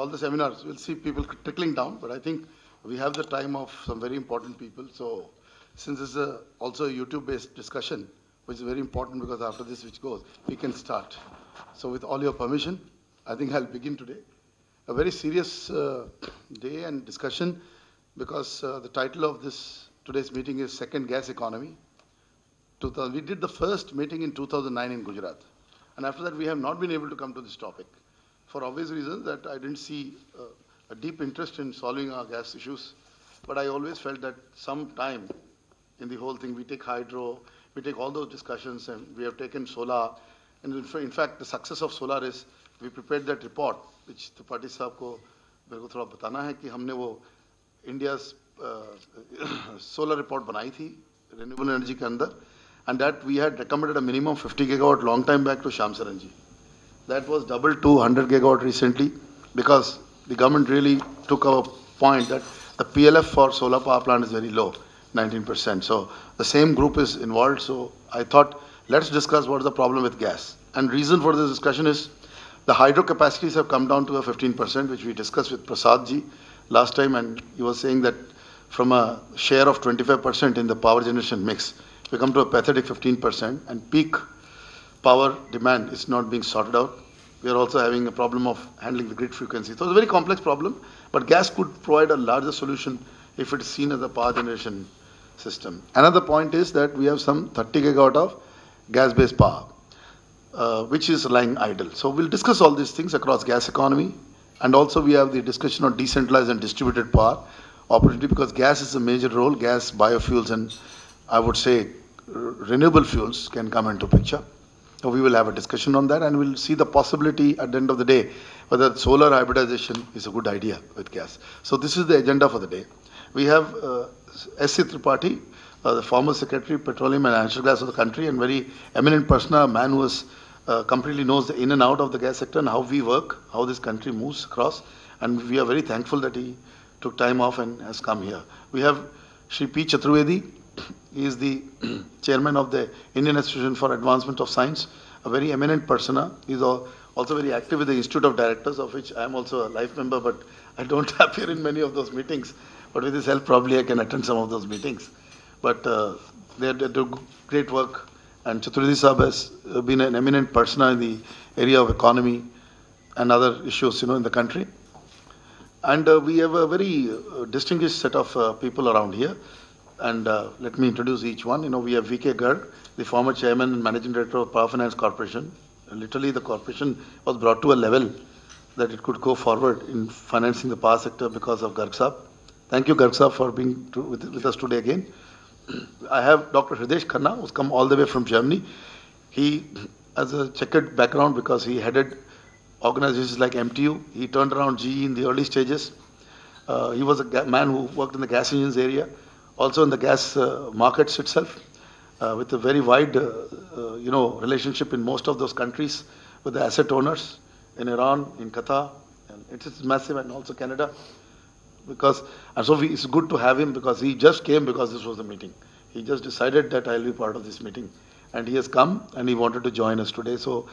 all the seminars, we'll see people trickling down, but I think we have the time of some very important people. So since this is also a YouTube-based discussion, which is very important because after this which goes, we can start. So with all your permission, I think I'll begin today. A very serious day and discussion because the title of today's meeting is Second Gas Economy. We did the first meeting in 2009 in Gujarat. And after that, we have not been able to come to this topic for obvious reasons that I didn't see a deep interest in solving our gas issues. But I always felt that some time in the whole thing, we take hydro, we take all those discussions, and we have taken solar. And in fact, the success of solar is we prepared that report, which Tripathi Sahab ko मेरे को थोड़ा बताना है कि हमने वो India's solar report बनाई थी renewable energy के अंदर, and that we had recommended a minimum 50 gigawatt long time back to Shyam Saran ji. That was doubled to 100 gigawatt recently because the government really took a point that the PLF for solar power plant is very low, 19%. So the same group is involved. So I thought, let's discuss what is the problem with gas. And reason for this discussion is the hydro capacities have come down to a 15%, which we discussed with Prasad ji last time, and he was saying that from a share of 25% in the power generation mix, we come to a pathetic 15%, and peak power demand is not being sorted out. We are also having a problem of handling the grid frequency. So it's a very complex problem, but gas could provide a larger solution if it is seen as a power generation system. Another point is that we have some 30 gigawatt of gas-based power, which is lying idle. So we'll discuss all these things across gas economy, and also we have the discussion on decentralized and distributed power opportunity because gas is a major role. Gas, biofuels, and I would say renewable fuels can come into picture. So we will have a discussion on that, and we'll see the possibility at the end of the day whether solar hybridization is a good idea with gas. So this is the agenda for the day. We have S.C. Tripathi, the former Secretary, Petroleum and Natural Gas of the country, and very eminent person, a man who is completely knows the in and out of the gas sector and how we work, how this country moves across. And we are very thankful that he took time off and has come here. We have Shri P. Chaturvedi. He is the chairman of the Indian Institution for Advancement of Science, a very eminent persona. He is also very active with the Institute of Directors, of which I am also a life member, but I don't appear in many of those meetings. But with his help, probably I can attend some of those meetings. But they do great work. And Chaturvedi Sahab has been an eminent persona in the area of economy and other issues, in the country. And we have a very distinguished set of people around here. And let me introduce each one. We have V.K. Garg, the former chairman and managing director of Power Finance Corporation. Literally, the corporation was brought to a level that it could go forward in financing the power sector because of Garg Sahab. Thank you, Garg Sahab, for being with us today again. I have Dr. Hridesh Khanna, who's come all the way from Germany. He has a checkered background because he headed organizations like MTU. He turned around GE in the early stages. He was a man who worked in the gas engines area, also in the gas markets itself, with a very wide, relationship in most of those countries with the asset owners in Iran, in Qatar, and it's massive, and also Canada. It's good to have him because he just came because this was the meeting. He just decided that I'll be part of this meeting. And he has come and he wanted to join us today. So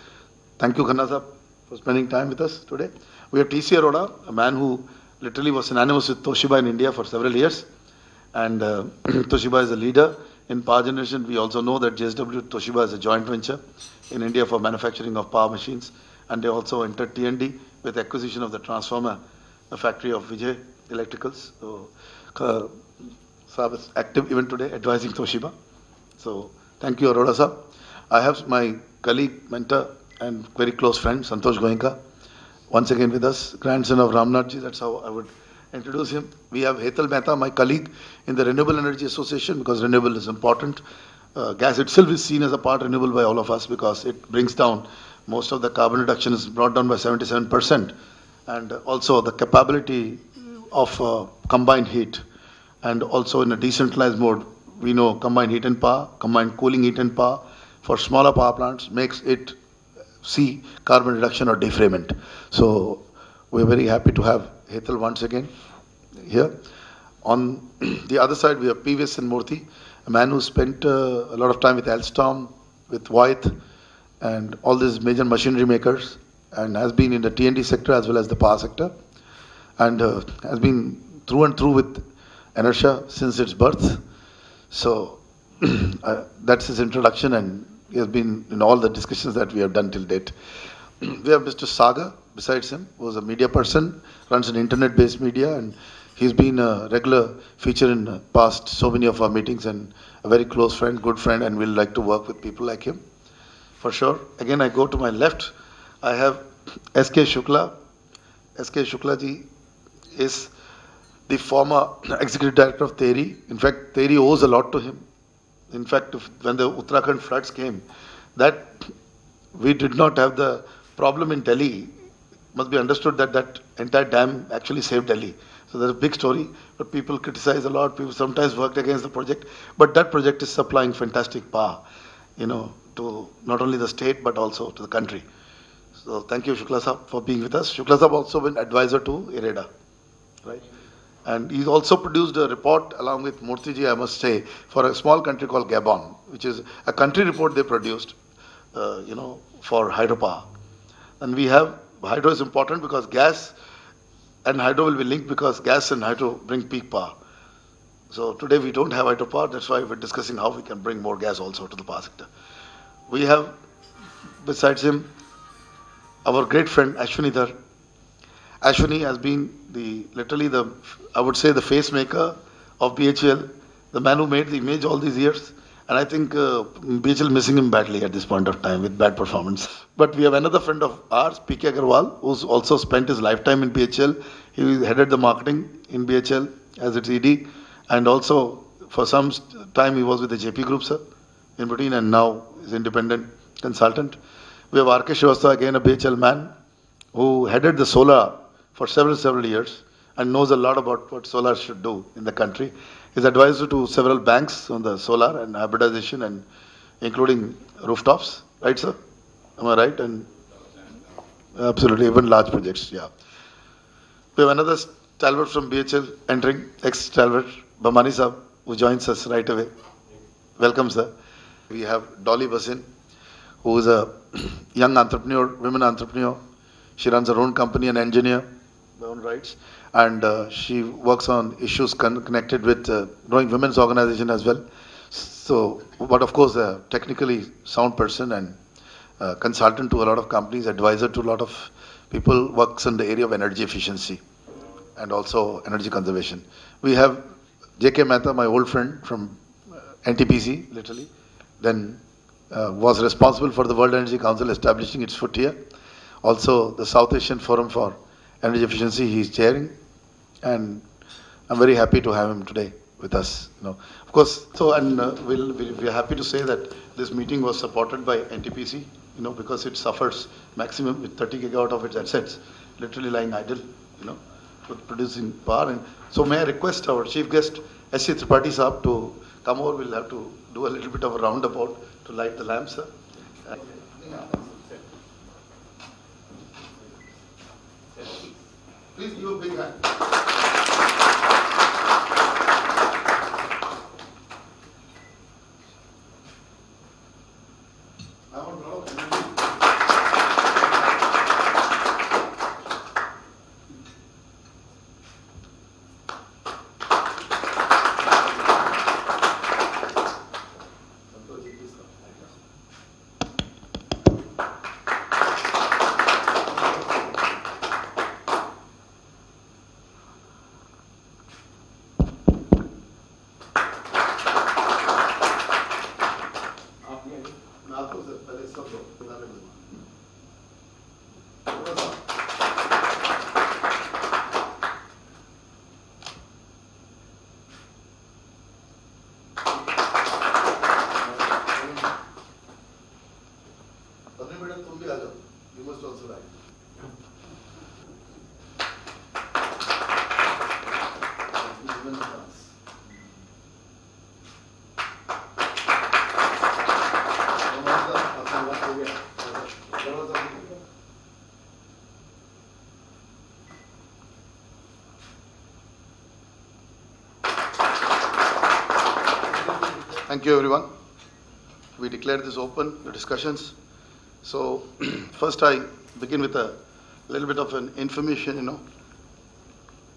thank you, Khanna Sahab, for spending time with us today. We have T.C. Arora, a man who literally was synonymous with Toshiba in India for several years. And Toshiba is a leader in power generation. We also know that JSW Toshiba is a joint venture in India for manufacturing of power machines. And they also entered T&D with acquisition of the transformer factory of Vijay Electricals. So, Saab is active even today, advising Toshiba. So, thank you, Arora Saab. I have my colleague, mentor, and very close friend, Santosh Goenka, once again with us, grandson of Ramnath ji. That's how I would introduce him. We have Hetal Mehta, my colleague in the Renewable Energy Association, because renewable is important. Gas itself is seen as a part renewable by all of us because it brings down most of the carbon reduction is brought down by 77%. And also the capability of combined heat, and also in a decentralized mode, we know combined heat and power, combined cooling heat and power for smaller power plants makes it see carbon reduction or defrayment. So we're very happy to have Hetal once again here. On the other side, we have PVS and Murthy, a man who spent a lot of time with Alstom, with Voith, and all these major machinery makers, and has been in the T&D sector as well as the power sector. and has been through and through with ENERTIA since its birth. So that's his introduction, and he has been in all the discussions that we have done till date. We have Mr. Sagar besides him, who is a media person, runs an internet-based media, and he's been a regular feature in past so many of our meetings, and a very close friend, good friend, and we'll like to work with people like him, for sure. Again, I go to my left. I have S.K. Shukla. S.K. Shukla ji is the former executive director of TERI. In fact, TERI owes a lot to him. In fact, when the Uttarakhand floods came, that we did not have the problem in Delhi. Must be understood that that entire dam actually saved Delhi. So there's a big story, but people criticize a lot. People sometimes worked against the project, but that project is supplying fantastic power, to not only the state but also to the country. So thank you, Shukla Sahab, for being with us. Shukla Sahab also been advisor to IREDA, right? And he's also produced a report along with Murthy ji, I must say, for a small country called Gabon, which is a country report they produced, for hydropower. And we have, hydro is important because gas and hydro will be linked because gas and hydro bring peak power. So today we don't have hydropower, that's why we're discussing how we can bring more gas also to the power sector. We have, besides him, our great friend Ashwini Dhar. Ashwini has been literally I would say the face maker of BHEL, the man who made the image all these years. And I think BHEL missing him badly at this point of time with bad performance. But we have another friend of ours, P.K. Agarwal, who's also spent his lifetime in BHEL. He headed the marketing in BHEL as its ED. And also, for some time, he was with the JP Group, sir, in between, and now is independent consultant. We have R.K. Srivastava, again a BHEL man, who headed the solar for several years and knows a lot about what solar should do in the country. He's advisor to several banks on the solar and hybridization, and including rooftops, right, sir? Am I right? And absolutely, even large projects, yeah. We have another stalwart from BHEL entering, ex-stalwart, Bhamani Sahab, who joins us right away. Welcome, sir. We have Dolly Basin, who is a young entrepreneur, women entrepreneur. She runs her own company, an engineer, by own rights. And she works on issues connected with growing women's organization as well. So, but of course, a technically sound person and consultant to a lot of companies, advisor to a lot of people, works in the area of energy efficiency and also energy conservation. We have J.K. Mehta, my old friend from NTPC, literally, then was responsible for the World Energy Council establishing its foot here. Also, the South Asian Forum for Energy Efficiency, he is chairing. And I'm very happy to have him today with us. Of course, so and we're happy to say that this meeting was supported by NTPC, because it suffers maximum with 30 gigawatt of its assets, literally lying idle, producing power. And so may I request our chief guest, S.C. Tripathi Sahab, to come over. We'll have to do a little bit of a roundabout to light the lamps, sir. Please give a big hand. You must also write. Thank you, everyone. We declare this open, the discussions. So, first I begin with a little bit of an information,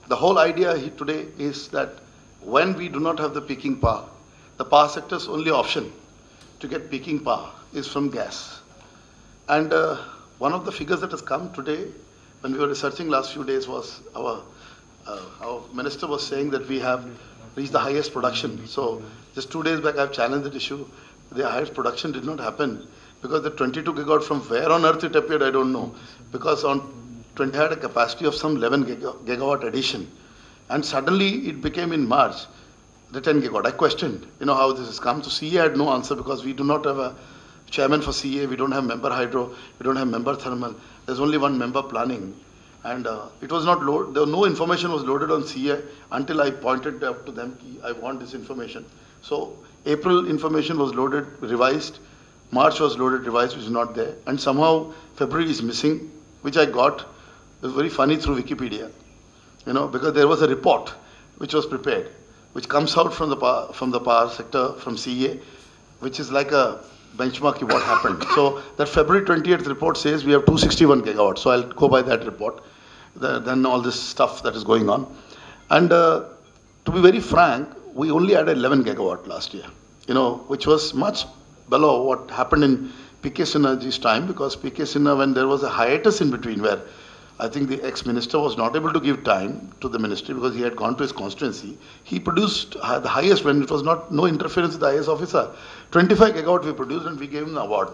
The whole idea today is that when we do not have the peaking power, the power sector's only option to get peaking power is from gas. And one of the figures that has come today, when we were researching last few days, was our minister was saying that we have reached the highest production. So just 2 days back, I've challenged that issue. The highest production did not happen because the 22 gigawatt from where on earth it appeared, I don't know. Because on 20 had a capacity of some 11 gigawatt addition. And suddenly it became in March, the 10 gigawatt. I questioned, how this has come. So CA had no answer because we do not have a chairman for CA, we don't have member hydro, we don't have member thermal. There's only one member planning. And it was not loaded, no information was loaded on CA until I pointed out to them, I want this information. So April information was loaded, revised. March was loaded, revised, which is not there. And somehow February is missing, which I got. It was very funny through Wikipedia, because there was a report which was prepared, which comes out from the power sector, from CA, which is like a benchmark of what happened. So that February 20th report says we have 261 gigawatts. So I'll go by that report. Then all this stuff that is going on. And to be very frank, we only had 11 gigawatt last year, which was much below what happened in PK Sinha's time, because PK Sinha, when there was a hiatus in between where I think the ex-minister was not able to give time to the ministry because he had gone to his constituency, he produced the highest when it was no interference with the IS officer. 25 gigawatt we produced and we gave him an award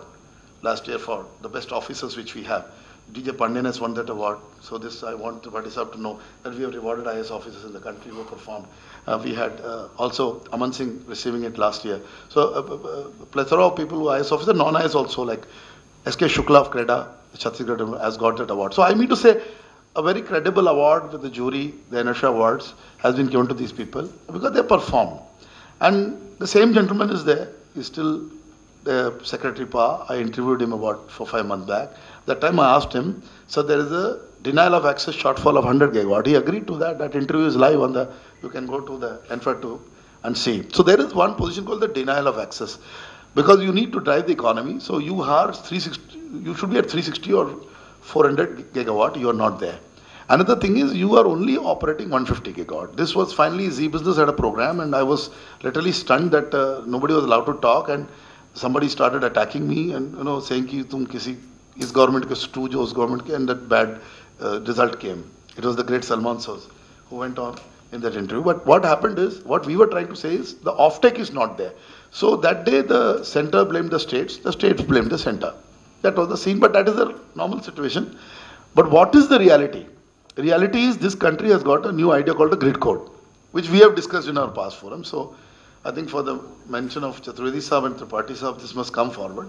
last year for the best officers which we have. DJ Pandian has won that award. So this, I want the parties to know that we have rewarded IS officers in the country who performed. We had also Aman Singh receiving it last year. So a plethora of people who are IS officers, non-IS also, like SK Shukla of CREDA, Chhattisgarh has got that award. So I mean to say, a very credible award with the jury, the ENERTIA awards, has been given to these people because they performed. And the same gentleman is there. He's still the Secretary Power. I interviewed him about 4-5 months back. That time I asked him, so there is a denial of access shortfall of 100 gigawatt. He agreed to that. That interview is live on you can go to the ENFA2 and see. So there is one position called the denial of access. Because you need to drive the economy. So you should be at 360 or 400 gigawatt. You are not there. Another thing is you are only operating 150 gigawatt. This was finally Z Business had a program and I was literally stunned that nobody was allowed to talk and somebody started attacking me and saying ki tum kisi is government ke stu jo us government ke, and that bad result came. It was the great Salman Soz who went on in that interview. But what happened is, what we were trying to say is the offtake is not there. So that day the center blamed the states blamed the center. That was the scene, but that is a normal situation. But what is the reality? The reality is this country has got a new idea called the grid code, which we have discussed in our past forum. So I think for the mention of Chaturvedi Sahab and Tripathi Sahab, this must come forward.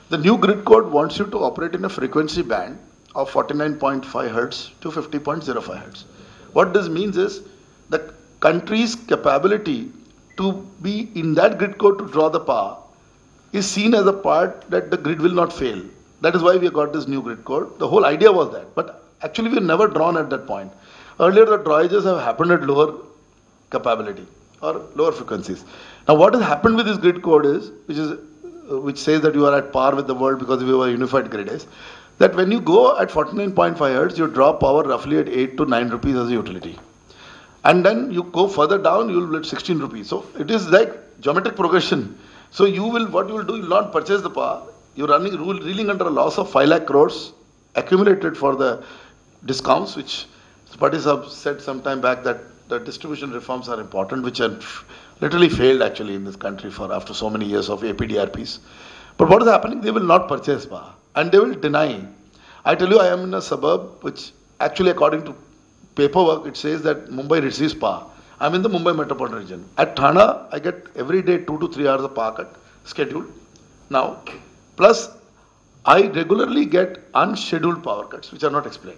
The new grid code wants you to operate in a frequency band of 49.5 hertz to 50.05 hertz. What this means is the country's capability to be in that grid code to draw the power is seen as a part that the grid will not fail. That is why we got this new grid code. The whole idea was that. But actually we never drawn at that point. Earlier the drawings have happened at lower capability or lower frequencies. Now what has happened with this grid code is, which says that you are at par with the world because we have a unified grid, is that when you go at 49.5 hertz, you draw power roughly at 8 to 9 rupees as a utility. And then you go further down, you will get 16 rupees. So it is like geometric progression. So what you will do, you will not purchase the power. You are reeling under a loss of 5 lakh crores accumulated for the discounts, which parties have said some time back that the distribution reforms are important, which have literally failed actually in this country after so many years of APDRPs. But what is happening? They will not purchase power and they will deny. I tell you, I am in a suburb which actually according to paperwork, it says that Mumbai receives power. I am in the Mumbai metropolitan region. At Thana, I get every day 2 to 3 hours of power cut scheduled. Now, plus I regularly get unscheduled power cuts which are not explained.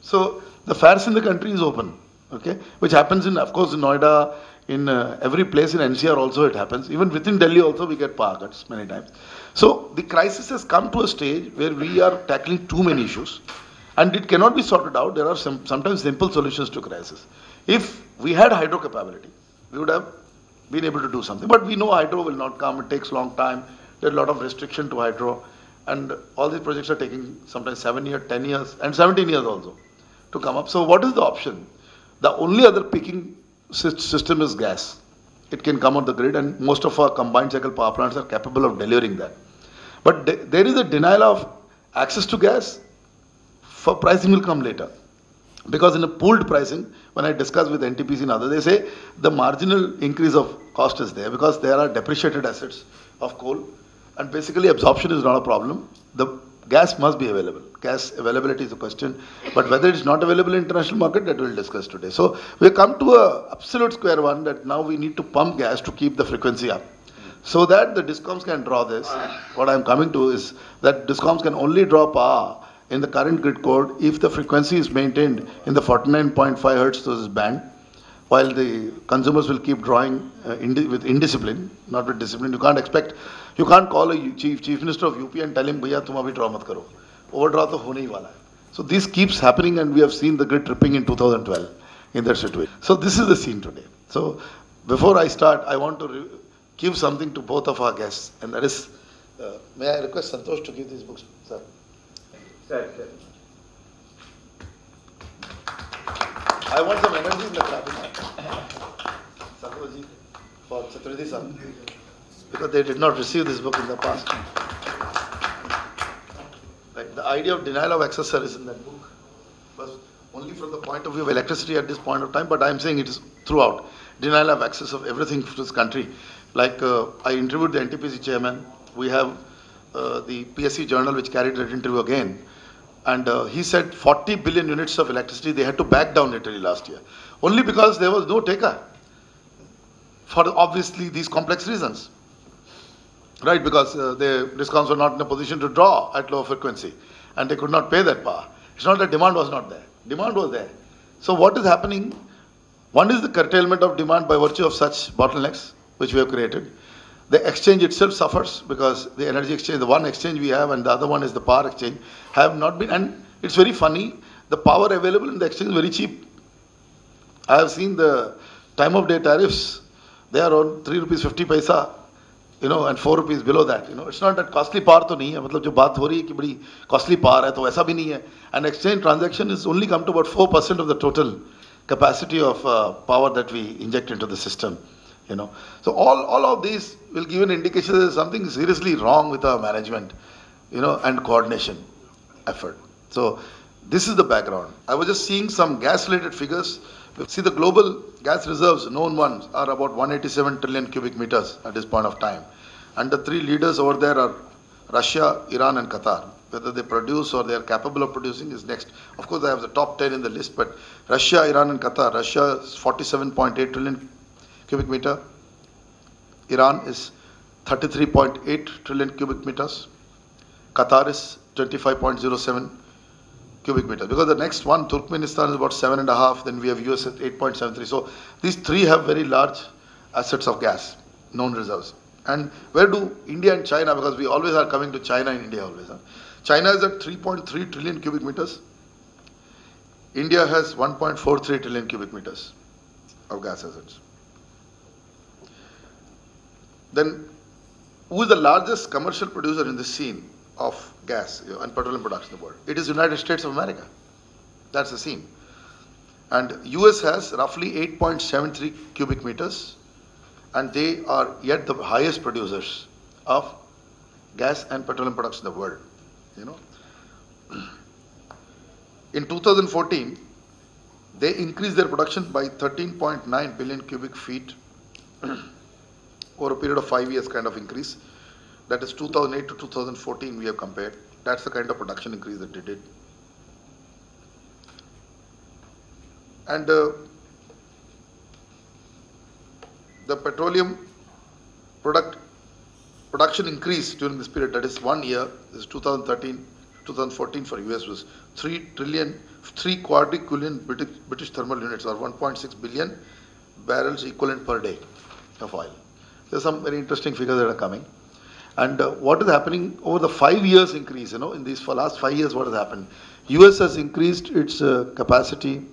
So the fares in the country is open, okay, which happens in, of course, in Noida, in every place in NCR also it happens. Even within Delhi also we get power cuts many times. So the crisis has come to a stage where we are tackling too many issues. And it cannot be sorted out. There are sometimes simple solutions to crisis. If we had hydro capability, we would have been able to do something. But we know hydro will not come. It takes a long time. There are a lot of restriction to hydro. And all these projects are taking sometimes 7 years, 10 years, and 17 years also. to come up. So what is the option? The only other peaking system is gas. It can come on the grid, and most of our combined cycle power plants are capable of delivering that. But there is a denial of access to gas. For pricing will come later. Because in a pooled pricing, when I discuss with NTPC and others, they say the marginal increase of cost is there because there are depreciated assets of coal, and basically absorption is not a problem. The gas must be available. Gas availability is a question, but whether it's not available in international market, that we'll discuss today. So we come to a absolute square one that now we need to pump gas to keep the frequency up. So that the DISCOMs can draw this. What I'm coming to is that DISCOMs can only draw power in the current grid code if the frequency is maintained in the 49.5 hertz to this band, while the consumers will keep drawing with indiscipline, not with discipline. You can't call a chief minister of UP and tell him, "Bhaiya, tum abhi draw mat karo." Overdraw to hone hi wala hai. So this keeps happening, and we have seen the grid tripping in 2012 in that situation. So this is the scene today. So before I start, I want to give something to both of our guests, and that is, may I request Santosh to give these books, sir? Sir. I want some energy in the crowd. Santoshji, for Chaturvedi sir, because they did not receive this book in the past. Right. The idea of denial of access, sir, is in that book. Was only from the point of view of electricity at this point of time, but I am saying it is throughout. Denial of access of everything to this country. Like I interviewed the NTPC chairman. We have the PSC journal which carried that interview again. And he said 40 billion units of electricity they had to back down literally last year. Only because there was no taker. For obviously these complex reasons. Right, because the DISCOMs were not in a position to draw at low frequency. And they could not pay that power. It's not that demand was not there. Demand was there. So what is happening? One is the curtailment of demand by virtue of such bottlenecks which we have created. The exchange itself suffers because the energy exchange, the one exchange we have and the other one is the power exchange, have not been, and it's very funny, the power available in the exchange is very cheap. I have seen the time of day tariffs, they are on 3 rupees 50 paisa, and 4 rupees below that. It's not that costly power to nahi hai, matlab jo baat ho rahi hai ki badi costly power hai, to aisa bhi nahi hai. And exchange transaction is only come to about 4% of the total capacity of power that we inject into the system. So all of these will give an indication that there's something seriously wrong with our management, and coordination effort. So this is the background. I was just seeing some gas-related figures. See, the global gas reserves, known ones, are about 187 trillion cubic meters at this point of time. And the three leaders over there are Russia, Iran, and Qatar. Whether they produce or they are capable of producing is next. Of course, I have the top 10 in the list, but Russia, Iran, and Qatar. Russia is 47.8 trillion cubic meter. Iran is 33.8 trillion cubic meters. Qatar is 25.07 cubic meters. Because the next one, Turkmenistan, is about 7.5. Then we have US at 8.73. So these three have very large assets of gas, known reserves. And where do India and China, because we always are coming to China and India always. China is at 3.3 trillion cubic meters. India has 1.43 trillion cubic meters of gas assets. Then, who is the largest commercial producer in the scene of gas and petroleum production in the world? It is United States of America. That's the scene. And US has roughly 8.73 cubic meters, and they are yet the highest producers of gas and petroleum products in the world. In 2014, they increased their production by 13.9 billion cubic feet over a period of 5 years kind of increase. That is 2008 to 2014 we have compared. That's the kind of production increase that they did. And the petroleum production increase during this period, that is 1 year, this is 2013, 2014 for US, was 3 quadrillion British thermal units, or 1.6 billion barrels equivalent per day of oil. There are some very interesting figures that are coming. And what is happening over the 5 years increase, in these last 5 years, what has happened? US has increased its capacity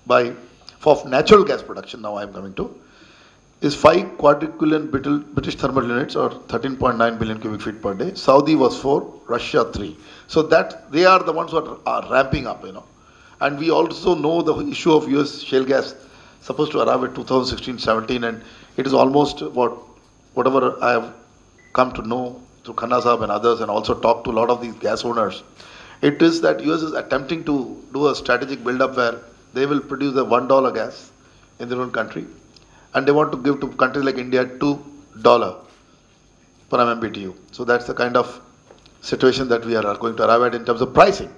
by, for natural gas production, now I am coming to, is 5 quadrillion British thermal units, or 13.9 billion cubic feet per day. Saudi was 4, Russia 3. So that they are the ones who are ramping up, And we also know the issue of US shale gas supposed to arrive at 2016-17, and it is almost whatever I have come to know through Khanna Sahab and others, and also talked to a lot of these gas owners. It is that US is attempting to do a strategic build-up where they will produce a $1 gas in their own country, and they want to give to countries like India $2 per MMBTU. So that's the kind of situation that we are going to arrive at in terms of pricing.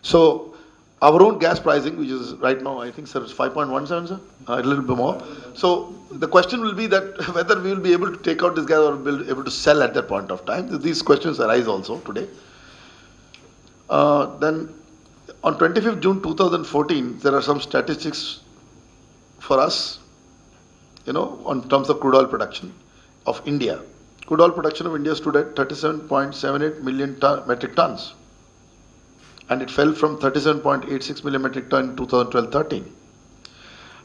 So our own gas pricing, which is right now, I think, sir, it's 5.17, sir, a little bit more. So the question will be that whether we will be able to take out this gas or will be able to sell at that point of time. These questions arise also today. Then on 25th June 2014, there are some statistics for us, on terms of crude oil production of India. Crude oil production of India stood at 37.78 million metric tons, and it fell from 37.86 million metric ton in 2012-13.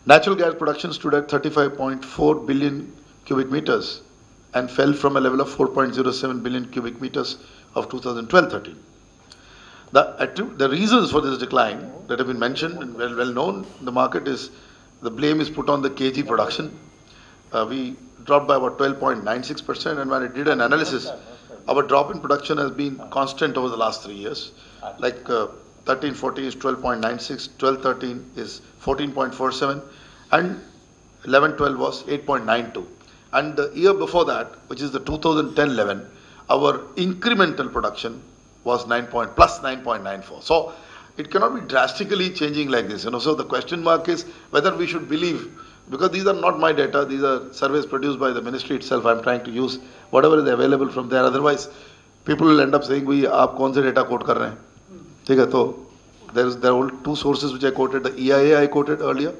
Natural gas production stood at 35.4 billion cubic meters and fell from a level of 4.07 billion cubic meters of 2012-13. The reasons for this decline that have been mentioned and well known in the market is the blame is put on the KG production. We dropped by about 12.96%, and when I did an analysis, our drop in production has been constant over the last 3 years. Like 13-14 is 12.96, 12-13 is 14.47, and 11-12 was 8.92. And the year before that, which is the 2010-11, our incremental production was plus 9.94. So it cannot be drastically changing like this. So the question mark is whether we should believe, because these are not my data, these are surveys produced by the ministry itself. I'm trying to use whatever is available from there. Otherwise, people will end up saying, "We, aap kaun se data quote kar rahe hain?" So there are two sources which I quoted. The EIA I quoted earlier,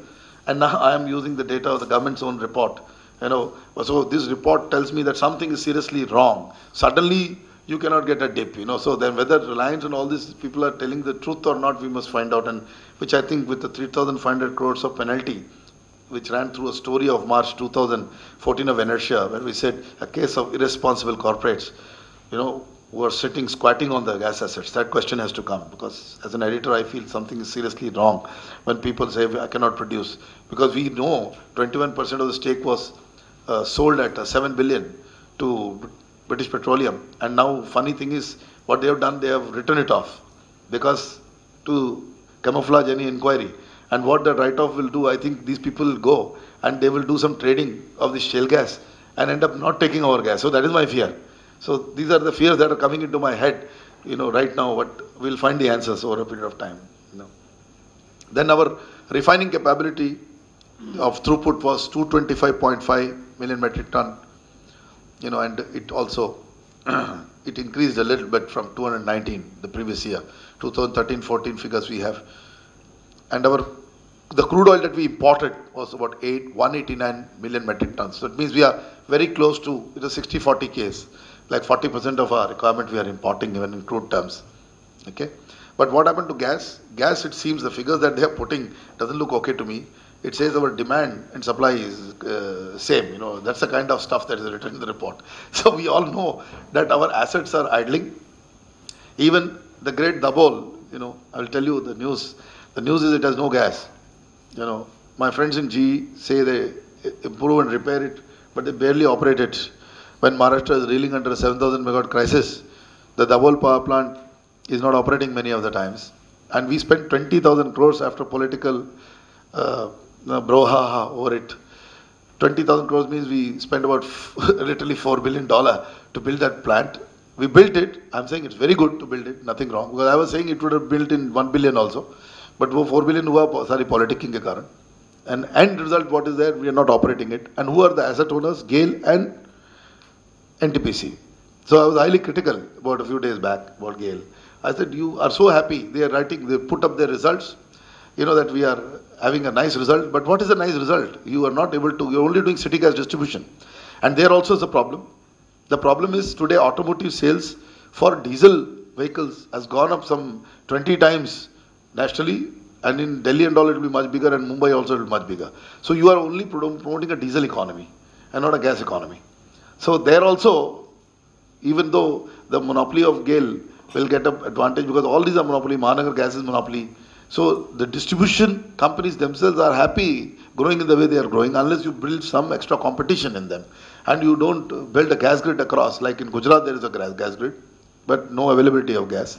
and now I am using the data of the government's own report. So this report tells me that something is seriously wrong. Suddenly, you cannot get a dip. So then whether Reliance and all these people are telling the truth or not, we must find out. And which I think with the 3,500 crores of penalty, which ran through a story of March 2014 of ENERTIA, where we said a case of irresponsible corporates, who are squatting on the gas assets. That question has to come, because as an editor, I feel something is seriously wrong when people say, I cannot produce. Because we know 21% of the stake was sold at 7 billion to British Petroleum. And now, funny thing is, what they have done, they have written it off, because to camouflage any inquiry. And what the write-off will do, I think these people will go and they will do some trading of the shale gas and end up not taking our gas. So that is my fear. So these are the fears that are coming into my head, right now, but we'll find the answers over a period of time. Then our refining capability of throughput was 225.5 million metric ton, and it also, it increased a little bit from 219 the previous year, 2013-14 figures we have. And the crude oil that we imported was about 189 million metric tons. So it means we are very close to the 60-40 case. Like 40% of our requirement we are importing even in crude terms. Okay. But what happened to gas? Gas, it seems the figures that they are putting doesn't look okay to me. It says our demand and supply is same. That's the kind of stuff that is written in the report. So we all know that our assets are idling. Even the great Dabhol, I'll tell you the news. The news is it has no gas. My friends in GE say they improve and repair it, but they barely operate it. When Maharashtra is reeling under a 7,000 megawatt crisis, the Dabhol power plant is not operating many of the times. And we spent 20,000 crores after political brouhaha over it. 20,000 crores means we spent about literally $4 billion to build that plant. We built it. I'm saying it's very good to build it, nothing wrong. Because I was saying it would have built in 1 billion also. But वो 4 billion हुआ सारी politicking के कारण. And end result, what is there? We are not operating it. And who are the asset owners? GAIL and NTPC. So I was highly critical about a few days back about GAIL. I said, you are so happy. They are writing, they put up their results, that we are having a nice result. But what is a nice result? You are not able to, you're only doing city gas distribution. And there also is a problem. The problem is today automotive sales for diesel vehicles has gone up some 20 times nationally, and in Delhi and all it will be much bigger, and Mumbai also it will be much bigger. So you are only promoting a diesel economy and not a gas economy. So there also, even though the monopoly of GAIL will get an advantage, because all these are monopoly, Mahanagar Gas is monopoly, So the distribution companies themselves are happy growing in the way they are growing unless you build some extra competition in them. And you don't build a gas grid across. Like in Gujarat there is a gas grid, but no availability of gas.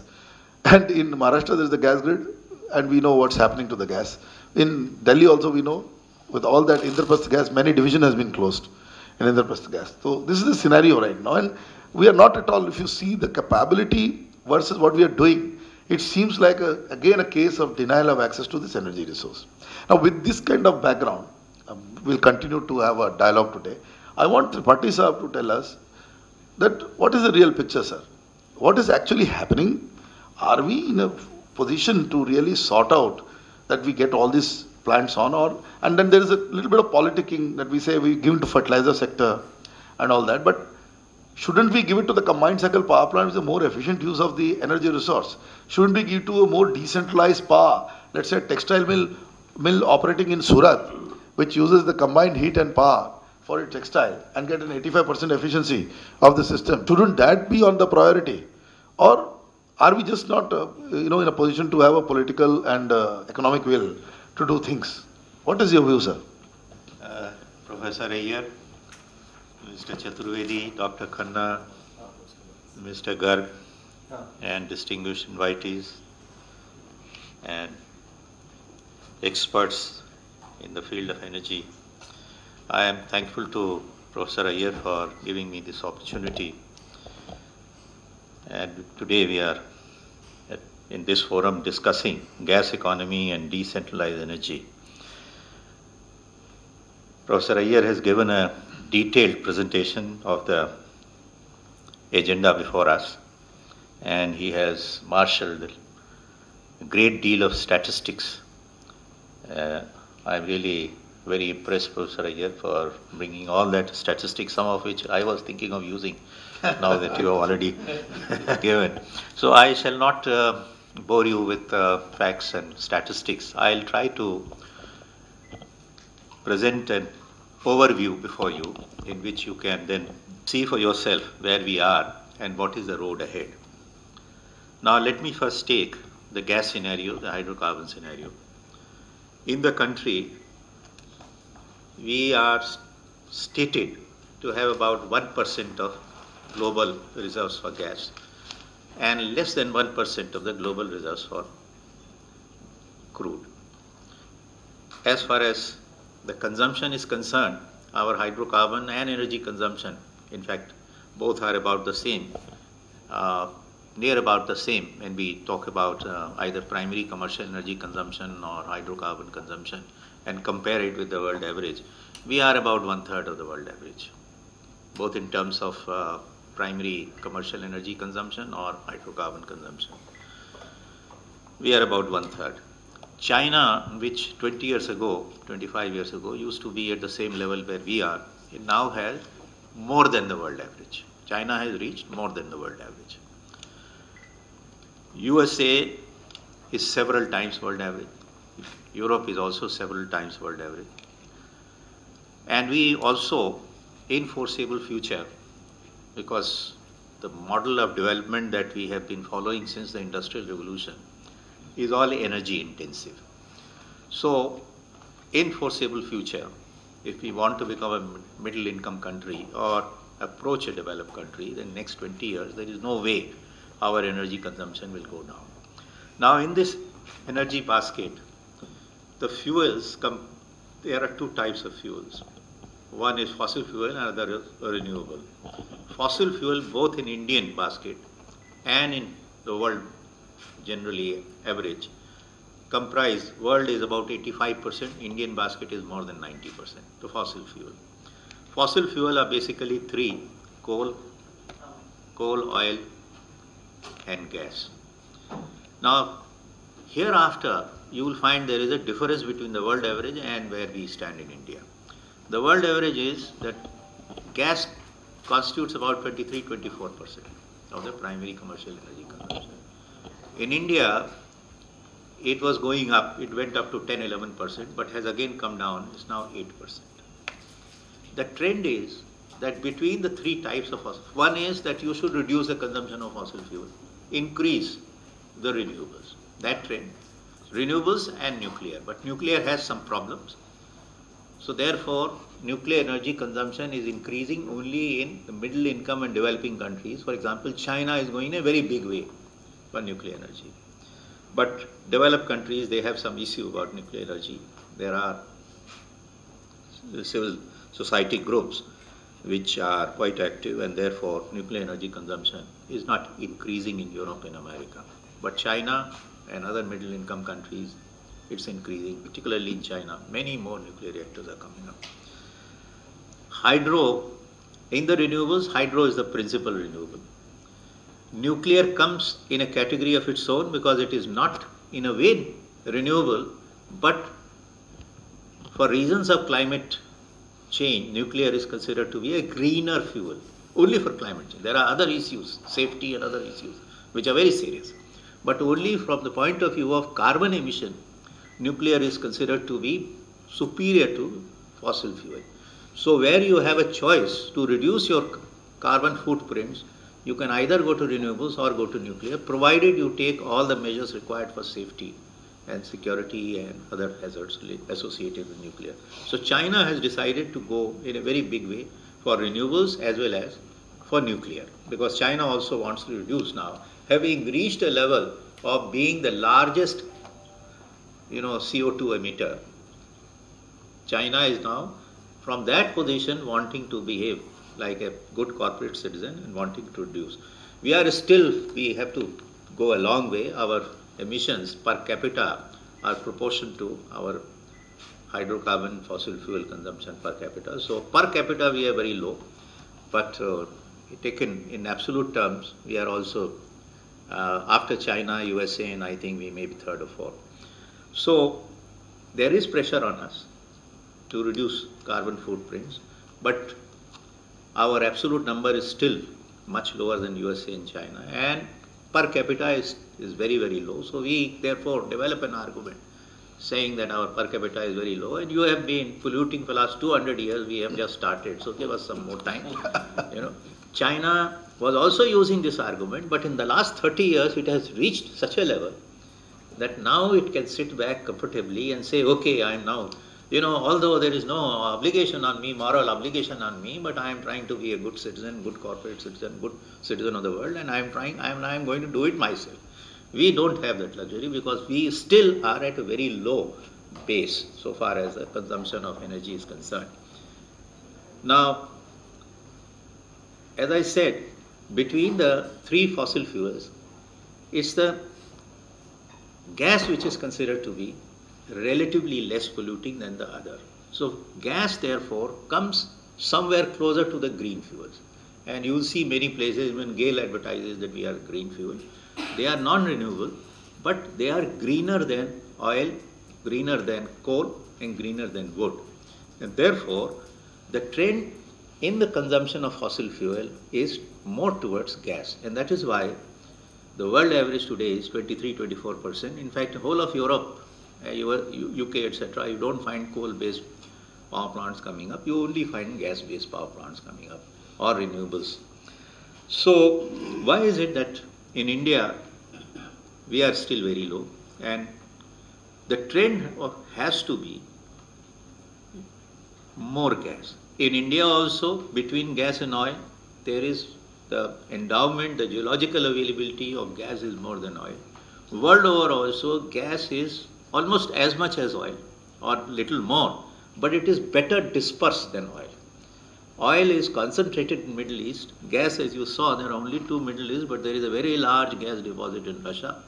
And in Maharashtra there is a gas grid, and we know what's happening to the gas. In Delhi also we know, with all that Indraprastha gas, many division has been closed in Indraprastha gas. So this is the scenario right now. And we are not at all, if you see the capability versus what we are doing, it seems like, again, a case of denial of access to this energy resource. Now, with this kind of background, we'll continue to have a dialogue today. I want Tripathi Sahab to tell us that what is the real picture, sir? What is actually happening? Are we in a position to really sort out that we get all these plants on? And then there is a little bit of politicking that we say we give it to fertilizer sector and all that. But shouldn't we give it to the combined cycle power plant, which is a more efficient use of the energy resource? Shouldn't we give to a more decentralized power, let's say a textile mill operating in Surat, which uses the combined heat and power for its textile and get an 85% efficiency of the system? Shouldn't that be on the priority? Or are we just not in a position to have a political and economic will to do things? What is your view, sir? Professor Iyer, Mr. Chaturvedi, Dr. Khanna, Mr. Garg, and distinguished invitees and experts in the field of energy. I am thankful to Professor Iyer for giving me this opportunity. And today we are in this forum discussing gas economy and decentralized energy. Professor Iyer has given a detailed presentation of the agenda before us, and he has marshaled a great deal of statistics. I'm really very impressed, Professor Iyer, for bringing all that statistics, some of which I was thinking of using now that you have already given. So I shall not bore you with facts and statistics. I'll try to present an overview before you in which you can then see for yourself where we are and what is the road ahead. Now let me first take the gas scenario, the hydrocarbon scenario. In the country, we are stated to have about 1% of global reserves for gas and less than 1% of the global reserves for crude. As far as the consumption is concerned, our hydrocarbon and energy consumption, in fact, both are about the same, near about the same when we talk about either primary commercial energy consumption or hydrocarbon consumption and compare it with the world average. We are about 1/3 of the world average, both in terms of primary commercial energy consumption or hydrocarbon consumption. We are about 1/3. China, which 20 years ago, 25 years ago, used to be at the same level where we are, it now has more than the world average. China has reached more than the world average. USA is several times world average. Europe is also several times world average. And we also, in foreseeable future, because the model of development that we have been following since the Industrial Revolution is all energy intensive. So, in foreseeable future, if we want to become a middle income country or approach a developed country, then next 20 years, there is no way our energy consumption will go down. Now, in this energy basket, the fuels there are two types of fuels. One is fossil fuel and another is renewable. Fossil fuel, both in Indian basket and in the world generally average, comprise, world is about 85%, Indian basket is more than 90%, the fossil fuel. Fossil fuel are basically three: coal, oil, and gas. Now, hereafter, you will find there is a difference between the world average and where we stand in India. The world average is that gas constitutes about 23-24% of the primary commercial energy consumption. In India, it was going up, it went up to 10-11%, but has again come down, it's now 8%. The trend is that between the three types of fossil, one is that you should reduce the consumption of fossil fuel, increase the renewables, that trend. renewables and nuclear. But nuclear has some problems. So therefore, nuclear energy consumption is increasing only in the middle income and developing countries. For example, China is going in a very big way for nuclear energy. But developed countries, they have some issue about nuclear energy. There are civil society groups which are quite active, and therefore nuclear energy consumption is not increasing in Europe and America. But China and other middle income countries, it's increasing, particularly in China. Many more nuclear reactors are coming up. Hydro, in the renewables, hydro is the principal renewable. Nuclear comes in a category of its own because it is not in a way renewable, but for reasons of climate change, nuclear is considered to be a greener fuel, only for climate change. There are other issues, safety and other issues, which are very serious. But only from the point of view of carbon emission, nuclear is considered to be superior to fossil fuel. So where you have a choice to reduce your carbon footprints, you can either go to renewables or go to nuclear, provided you take all the measures required for safety and security and other hazards associated with nuclear. So China has decided to go in a very big way for renewables as well as for nuclear, because China also wants to reduce now, having reached a level of being the largest CO2 emitter. China is now from that position wanting to behave like a good corporate citizen and wanting to reduce. We have to go a long way. Our emissions per capita are proportional to our hydrocarbon fossil fuel consumption per capita. So per capita we are very low, but taken in absolute terms, we are also, after China, USA, and I think we may be third or fourth. So there is pressure on us to reduce carbon footprints, but our absolute number is still much lower than USA and China, and per capita is very, very low. So we therefore develop an argument saying that our per capita is very low, and you have been polluting for the last 200 years, we have just started, so give us some more time. China was also using this argument, but in the last 30 years it has reached such a level that now it can sit back comfortably and say, okay, I am now, although there is no obligation on me, moral obligation on me, but I am trying to be a good citizen, good corporate citizen, good citizen of the world, and I am going to do it myself. We don't have that luxury because we still are at a very low base so far as the consumption of energy is concerned. Now, as I said, between the three fossil fuels, it's the gas which is considered to be relatively less polluting than the other. So gas therefore comes somewhere closer to the green fuels. And you will see many places when GAIL advertises that we are green fuel. They are non-renewable, but they are greener than oil, greener than coal, and greener than wood. And therefore, the trend in the consumption of fossil fuel is more towards gas. And that is why the world average today is 23-24%. In fact, the whole of Europe, UK, etc., you don't find coal-based power plants coming up. You only find gas-based power plants coming up or renewables. So why is it that in India we are still very low? And the trend has to be more gas. In India also, between gas and oil, there is the endowment, the geological availability of gas is more than oil. World over also, gas is almost as much as oil or little more, but it is better dispersed than oil. Oil is concentrated in Middle East. Gas, as you saw, there are only two Middle East, but there is a very large gas deposit in Russia.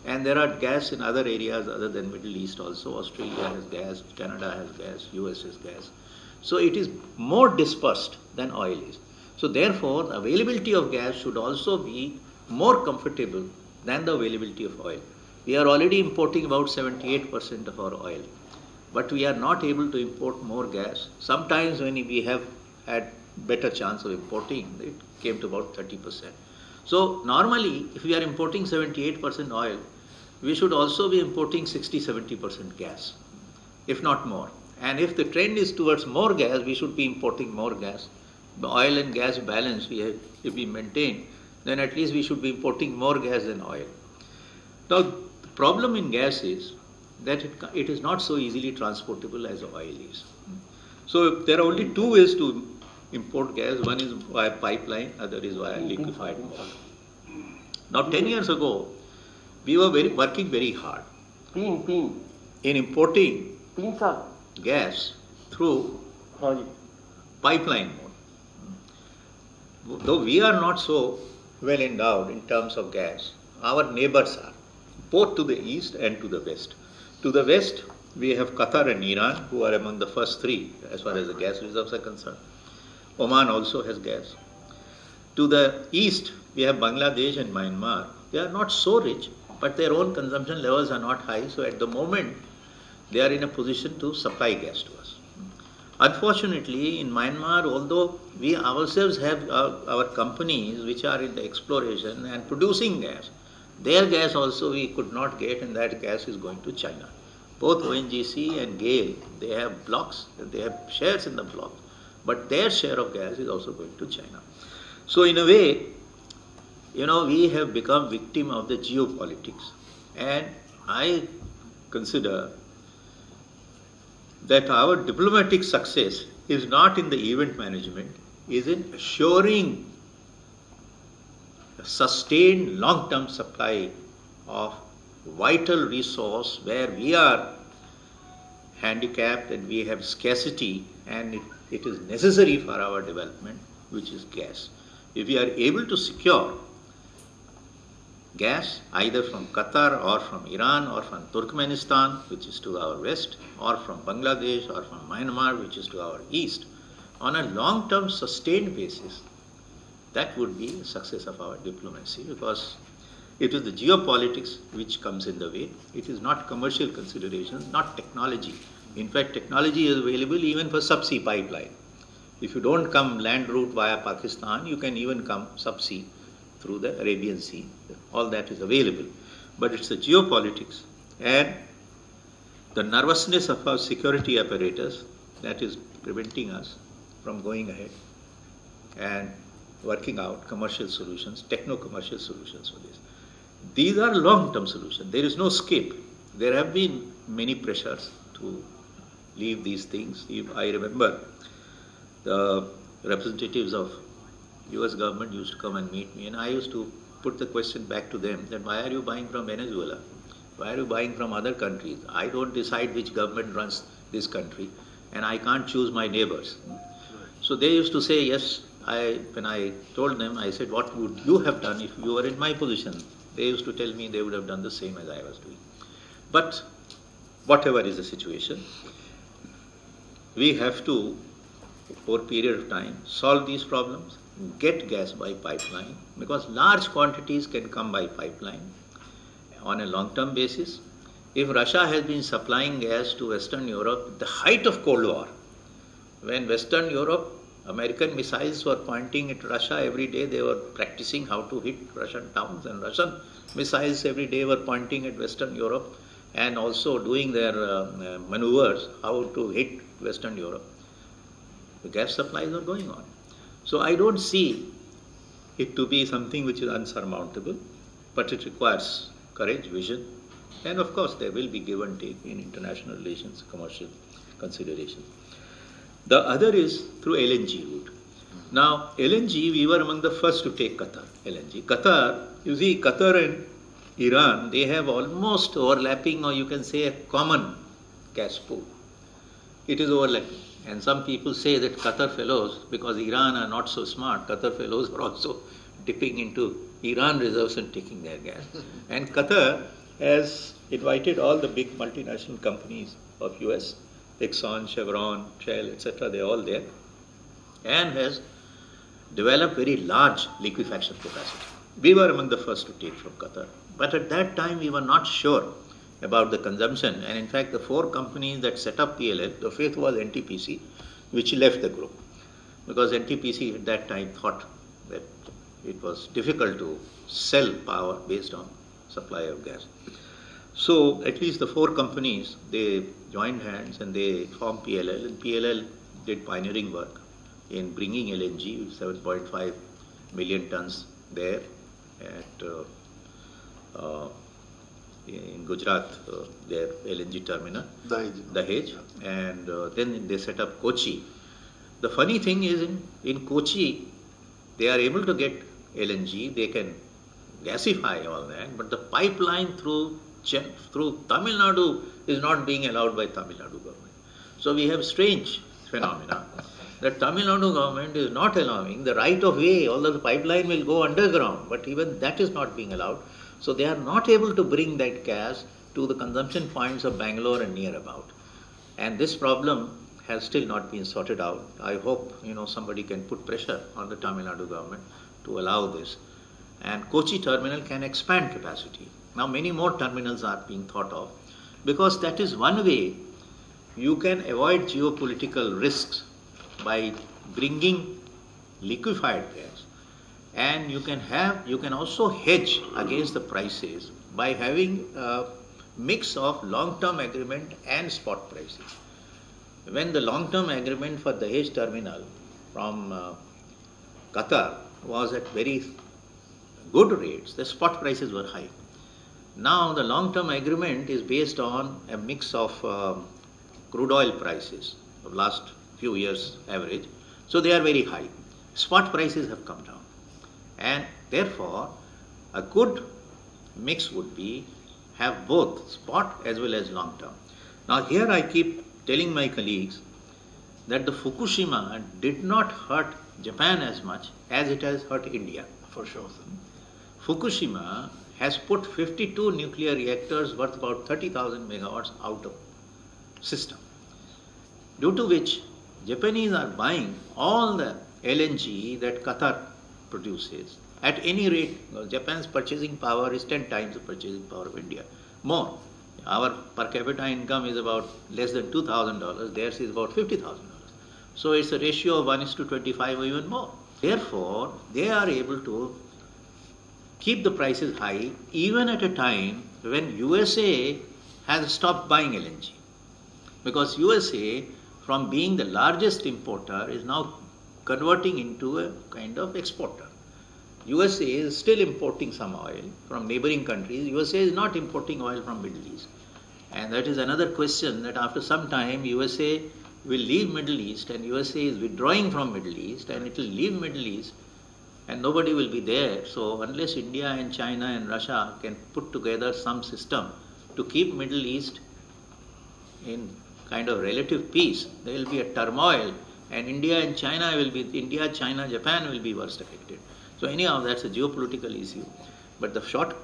And there are gas in other areas other than Middle East also. Australia has gas, Canada has gas, US has gas. So it is more dispersed than oil is. So therefore, the availability of gas should also be more comfortable than the availability of oil. We are already importing about 78% of our oil, but we are not able to import more gas. Sometimes when we have had better chance of importing, it came to about 30%. So normally, if we are importing 78% oil, we should also be importing 60-70% gas, if not more. And if the trend is towards more gas, we should be importing more gas. The oil and gas balance, if we maintain, then at least we should be importing more gas than oil. Now, the problem in gas is that it is not so easily transportable as oil is. So there are only two ways to import gas. One is via pipeline, other is via liquefied water. Now 10 years ago, we were working very hard in importing gas through pipeline mode. Though we are not so well endowed in terms of gas, our neighbors are, both to the east and to the west. To the west, we have Qatar and Iran, who are among the first three as far as the gas reserves are concerned. Oman also has gas. To the east, we have Bangladesh and Myanmar. They are not so rich, but their own consumption levels are not high, so at the moment, they are in a position to supply gas to us. Unfortunately, in Myanmar, although we ourselves have our companies which are in the exploration and producing gas, their gas also we could not get, and that gas is going to China. Both ONGC and GAIL, they have blocks, they have shares in the blocks, but their share of gas is also going to China. So in a way, we have become victim of the geopolitics, and I consider that our diplomatic success is not in the event management, is in assuring a sustained long-term supply of vital resource where we are handicapped and we have scarcity and it is necessary for our development, which is gas. If we are able to secure gas either from Qatar or from Iran or from Turkmenistan, which is to our west, or from Bangladesh or from Myanmar, which is to our east, on a long-term sustained basis, that would be the success of our diplomacy, because it is the geopolitics which comes in the way. It is not commercial considerations, not technology. In fact, technology is available even for subsea pipeline. If you don't come land route via Pakistan, you can even come subsea through the Arabian Sea. All that is available. But it's the geopolitics and the nervousness of our security apparatus that is preventing us from going ahead and working out commercial solutions, techno-commercial solutions for this. These are long-term solutions. There is no escape. There have been many pressures to leave these things. I remember the representatives of US government used to come and meet me, and I used to put the question back to them that why are you buying from Venezuela? Why are you buying from other countries? I don't decide which government runs this country, and I can't choose my neighbors. So they used to say, yes, when I told them, I said, what would you have done if you were in my position? They used to tell me they would have done the same as I was doing. But whatever is the situation, we have to, over a period of time, solve these problems, get gas by pipeline, because large quantities can come by pipeline on a long-term basis. If Russia has been supplying gas to Western Europe at the height of Cold War, when Western Europe, American missiles were pointing at Russia every day, they were practicing how to hit Russian towns, and Russian missiles every day were pointing at Western Europe and also doing their maneuvers how to hit Western Europe. The gas supplies are going on. So I don't see it to be something which is unsurmountable, but it requires courage, vision, and of course there will be give and take in international relations, commercial considerations. The other is through LNG route. Now, LNG, we were among the first to take Qatar, LNG. Qatar, you see, Qatar and Iran, they have almost overlapping, or you can say a common gas pool. It is overlapping. And some people say that Qatar fellows, because Iran are not so smart, Qatar fellows are also dipping into Iran reserves and taking their gas. And Qatar has invited all the big multinational companies of US, Exxon, Chevron, Shell, etc., they're all there, and has developed very large liquefaction capacity. We were among the first to take from Qatar. But at that time, we were not sure about the consumption. And in fact, the four companies that set up PLL, the fifth was NTPC, which left the group. Because NTPC at that time thought that it was difficult to sell power based on supply of gas. So at least the four companies, they joined hands and they formed PLL, and PLL did pioneering work in bringing LNG, 7.5 million tons there at in Gujarat, their LNG terminal, Dahej, and then they set up Kochi. The funny thing is in Kochi, they are able to get LNG, they can gasify all that, but the pipeline through Tamil Nadu is not being allowed by Tamil Nadu government. So we have strange phenomena that Tamil Nadu government is not allowing the right of way, although the pipeline will go underground, but even that is not being allowed. So they are not able to bring that gas to the consumption points of Bangalore and near about. And this problem has still not been sorted out. I hope somebody can put pressure on the Tamil Nadu government to allow this. And Kochi terminal can expand capacity. Now many more terminals are being thought of, because that is one way you can avoid geopolitical risks by bringing liquefied gas. And you can also hedge against the prices by having a mix of long-term agreement and spot prices. When the long-term agreement for the Dahej terminal from Qatar was at very good rates, the spot prices were high. Now the long-term agreement is based on a mix of crude oil prices of last few years average, so they are very high. Spot prices have come down, and therefore a good mix would be have both spot as well as long-term. Now here I keep telling my colleagues that the Fukushima did not hurt Japan as much as it has hurt India. For sure, sir. Fukushima has put 52 nuclear reactors worth about 30,000 megawatts out of system, due to which Japanese are buying all the LNG that Qatar produces at any rate. Japan's purchasing power is 10 times the purchasing power of India, more. Our per capita income is about less than $2,000, theirs is about $50,000. So it's a ratio of 1:25 or even more. Therefore, they are able to keep the prices high even at a time when USA has stopped buying LNG. Because USA, from being the largest importer, is now converting into a kind of exporter. USA is still importing some oil from neighboring countries. USA is not importing oil from Middle East. And that is another question, that after some time USA will leave Middle East, and USA is withdrawing from Middle East, and it will leave Middle East and nobody will be there. So unless India and China and Russia can put together some system to keep Middle East in kind of relative peace, there will be a turmoil, and India, China, Japan will be worst affected. So anyhow, that's a geopolitical issue. But the short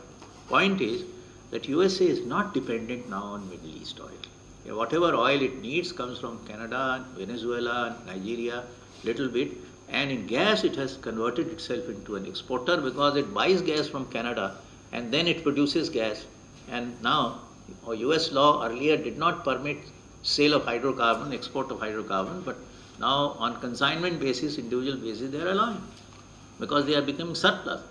point is that USA is not dependent now on Middle East oil. Whatever oil it needs comes from Canada, Venezuela, Nigeria, little bit. And in gas, it has converted itself into an exporter, because it buys gas from Canada and then it produces gas. And now, US law earlier did not permit sale of hydrocarbon, export of hydrocarbon, but now on consignment basis, individual basis, they are allowing, because they are becoming surplus.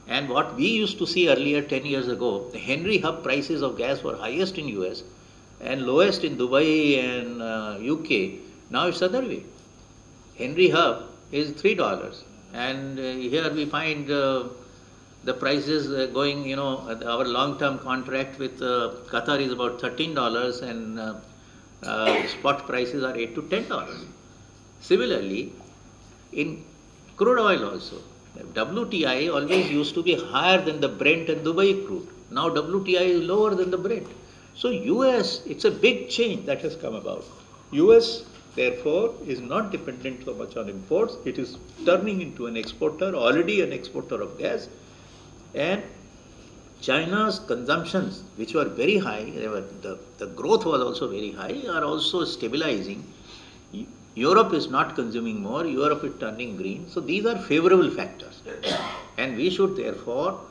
And what we used to see earlier 10 years ago, the Henry Hub prices of gas were highest in US and lowest in Dubai and UK. Now it's other way. Henry Hub is $3, and here we find the prices going, our long-term contract with Qatar is about $13, and spot prices are $8 to $10. Similarly, in crude oil also, WTI always used to be higher than the Brent and Dubai crude. Now WTI is lower than the Brent. So US, it's a big change that has come about. US, therefore, is not dependent so much on imports. It is turning into an exporter, already an exporter of gas. And China's consumptions, which were very high, the growth was also very high, are also stabilizing. Europe is not consuming more, Europe is turning green. So these are favorable factors. And we should therefore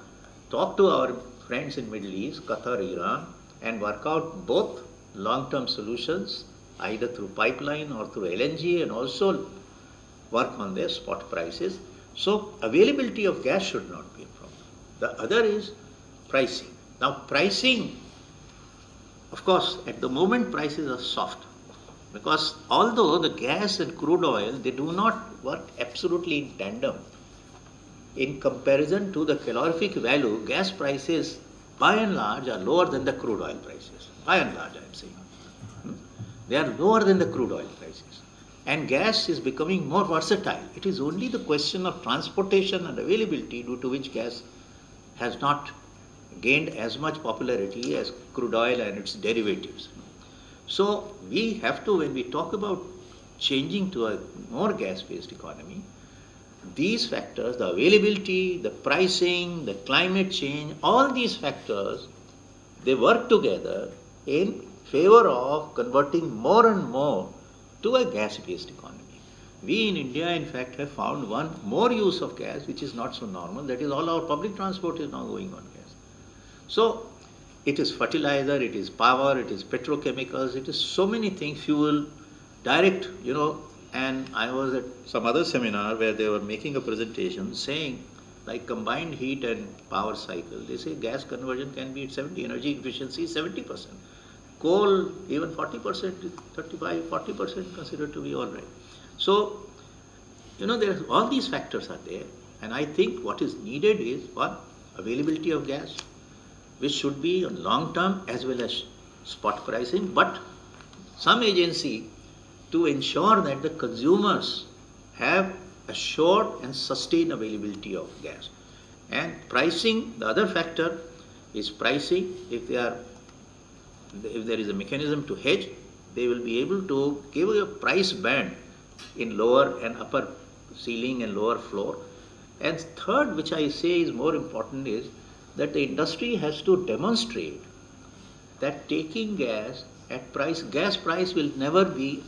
talk to our friends in Middle East, Qatar, Iran, and work out both long-term solutions, either through pipeline or through LNG, and also work on their spot prices. So availability of gas should not be a problem. The other is pricing. Now pricing, of course, at the moment prices are soft, because although the gas and crude oil, they do not work absolutely in tandem. In comparison to the calorific value, gas prices by and large are lower than the crude oil prices. By and large, I am saying. They are lower than the crude oil prices. And gas is becoming more versatile. It is only the question of transportation and availability due to which gas has not gained as much popularity as crude oil and its derivatives. So we have to, when we talk about changing to a more gas-based economy, these factors, the availability, the pricing, the climate change, all these factors, they work together in favor of converting more and more to a gas-based economy. We in India, in fact, have found one more use of gas, which is not so normal. That is, all our public transport is now going on gas. So it is fertilizer, it is power, it is petrochemicals, it is so many things, fuel, direct, and I was at some other seminar where they were making a presentation saying, like combined heat and power cycle, they say gas conversion can be at 70, energy efficiency 70%. Coal, even 40%, 35, 40% considered to be all right. So, all these factors are there, and I think what is needed is, one, availability of gas, which should be on long term as well as spot pricing, but some agency to ensure that the consumers have assured and sustained availability of gas. And pricing, the other factor is pricing. If there is a mechanism to hedge, they will be able to give a price band in lower and upper ceiling and lower floor. And third, which I say is more important, is that the industry has to demonstrate that taking gas at price, gas price will never be,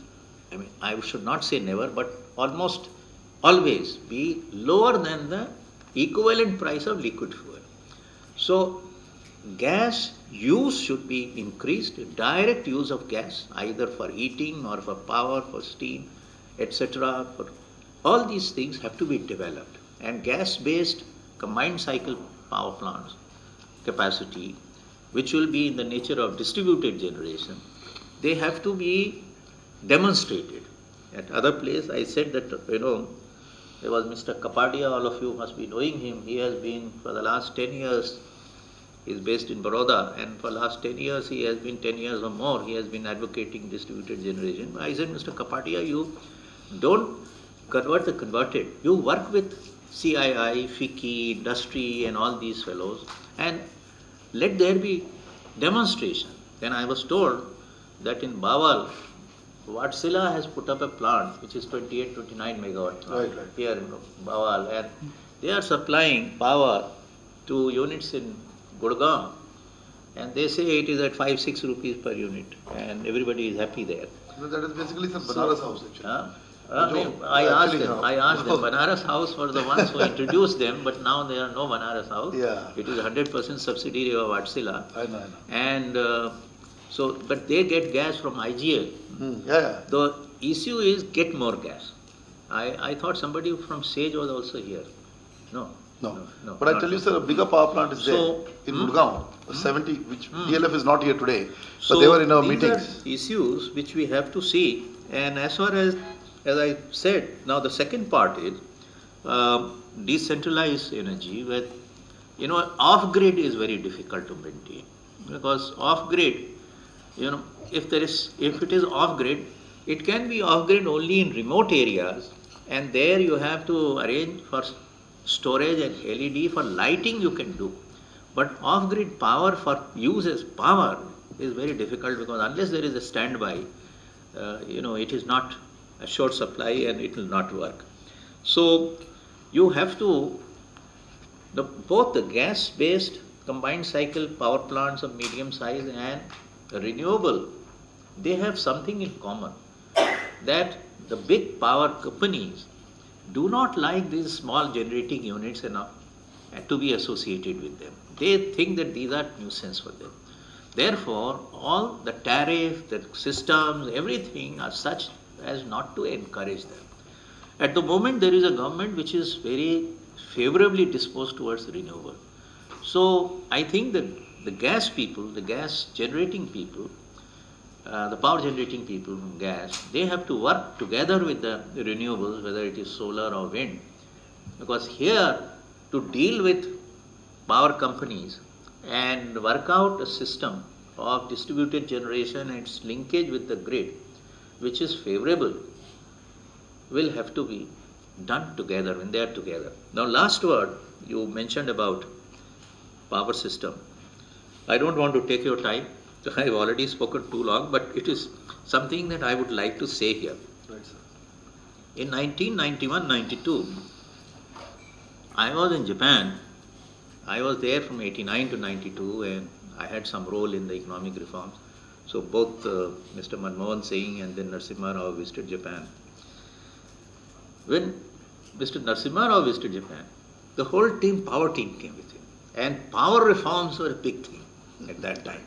I should not say never, but almost always be lower than the equivalent price of liquid fuel. So gas use should be increased, direct use of gas, either for heating or for power, for steam, etc. For all these things have to be developed. And gas-based combined cycle power plants capacity, which will be in the nature of distributed generation, they have to be demonstrated. At other place, I said that, there was Mr. Kapadia, all of you must be knowing him. He has been, for the last 10 years, he is based in Baroda, and for the last 10 years, he has been 10 years or more, he has been advocating distributed generation. I said, Mr. Kapadia, you don't convert the converted. You work with CII, FICCI, industry, and all these fellows, and let there be demonstration. Then I was told that in Bawal, Vatsila has put up a plant which is 28, 29 megawatt plant here in Bawal, and they are supplying power to units in Gurgaon, and they say it is at 5-6 rupees per unit, and everybody is happy there. That is basically some Banaras house actually. I asked them, Banaras House were the ones who introduced them, but now there are no Banaras House. Yeah. It is 100% subsidiary of Vatsila. I know. And but they get gas from IGL. Yeah. The issue is get more gas. I thought somebody from SAGE was also here. No. But I tell you, sir, a bigger power plant is there in Gurgaon, 70, which DLF is not here today, but they were in our meetings. These are issues which we have to see, and as far as I said, now the second part is decentralized energy, where off-grid is very difficult to maintain, because off-grid, if it is off-grid, it can be off-grid only in remote areas, and there you have to arrange for storage and LED. For lighting you can do, but off-grid power for use as power is very difficult, because unless there is a standby, it is not a short supply and it will not work. So you have to, both the gas-based combined cycle power plants of medium size and renewable, they have something in common, that the big power companies do not like these small generating units enough to be associated with them. They think that these are nuisance for them. Therefore, all the tariff, the systems, everything are such as not to encourage them. At the moment, there is a government which is very favorably disposed towards renewable. So I think that the gas people, the gas generating people, the power generating people from gas, they have to work together with the renewables, whether it is solar or wind, because here to deal with power companies, and work out a system of distributed generation and its linkage with the grid, which is favorable, will have to be done together when they are together. Now, last word, you mentioned about power system. I don't want to take your time. I've already spoken too long, but it is something that I would like to say here. Right, sir. In 1991-92, I was in Japan. I was there from 89 to 92, and I had some role in the economic reforms. So both Mr. Manmohan Singh and then Narasimha Rao visited Japan. When Mr. Narasimha Rao visited Japan, the whole power team came with him. And power reforms were a big thing at that time.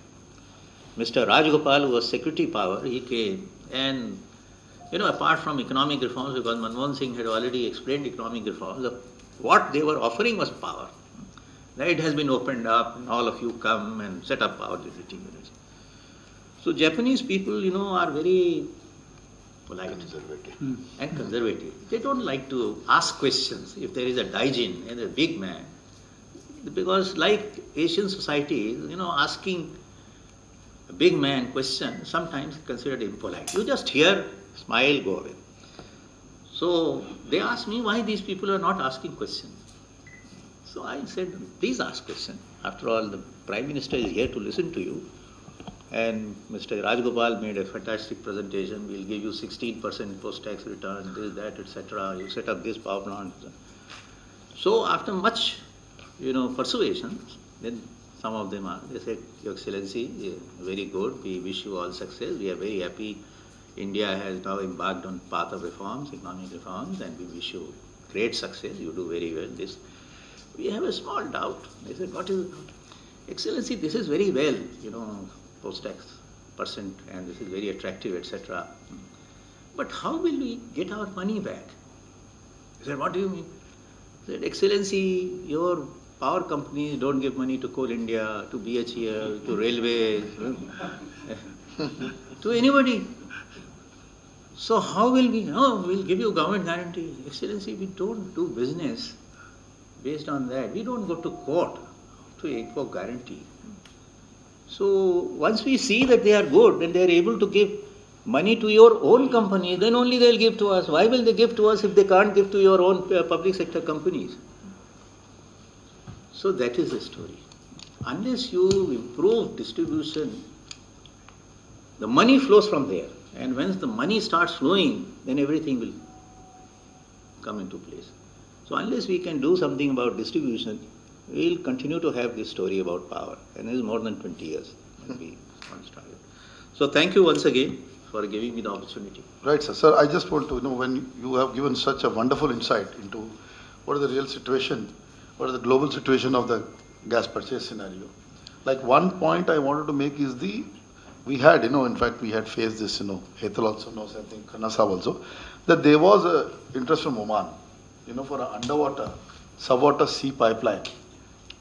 Mr. Rajgopal, who was Secretary Power, he came, and apart from economic reforms, because Manmohan Singh had already explained economic reforms, what they were offering was power. Now it has been opened up, and all of you come and set up power generating units. So Japanese people, are very polite and conservative. They don't like to ask questions if there is a daijin and a big man. Because like Asian societies, asking a big man question sometimes considered impolite. You just hear, smile, go away. So they asked me why these people are not asking questions. So I said, please ask questions. After all, the Prime Minister is here to listen to you. And Mr. Rajgopal made a fantastic presentation. We'll give you 16% post-tax return, this, that, etc. You set up this power plant. So after much, persuasion, then some of them they said, Your Excellency, very good. We wish you all success. We are very happy. India has now embarked on path of reforms, economic reforms, and we wish you great success. You do very well. This. We have a small doubt. They said, what is the doubt? Excellency, this is very well, post-tax percent, and this is very attractive, etc. But how will we get our money back? He said, what do you mean? He said, Excellency, your power companies don't give money to Coal India, to BHEL, to railways, to anybody. So how will we? No, we'll give you government guarantee. Excellency, we don't do business based on that. We don't go to court to ask for guarantee. So once we see that they are good and they are able to give money to your own company, then only they will give to us. Why will they give to us if they can't give to your own public sector companies? So that is the story. Unless you improve distribution, the money flows from there. And once the money starts flowing, then everything will come into place. So unless we can do something about distribution, we will continue to have this story about power. And it is more than 20 years when we started. So thank you once again for giving me the opportunity. Right, sir. Sir, I just want to know, when you have given such a wonderful insight into what is the real situation, what is the global situation of the gas purchase scenario. Like one point I wanted to make is we had, in fact, we had faced this, Hetal also knows, I think, Khanna Sahab also, that there was a interest from Oman, for an underwater, subwater sea pipeline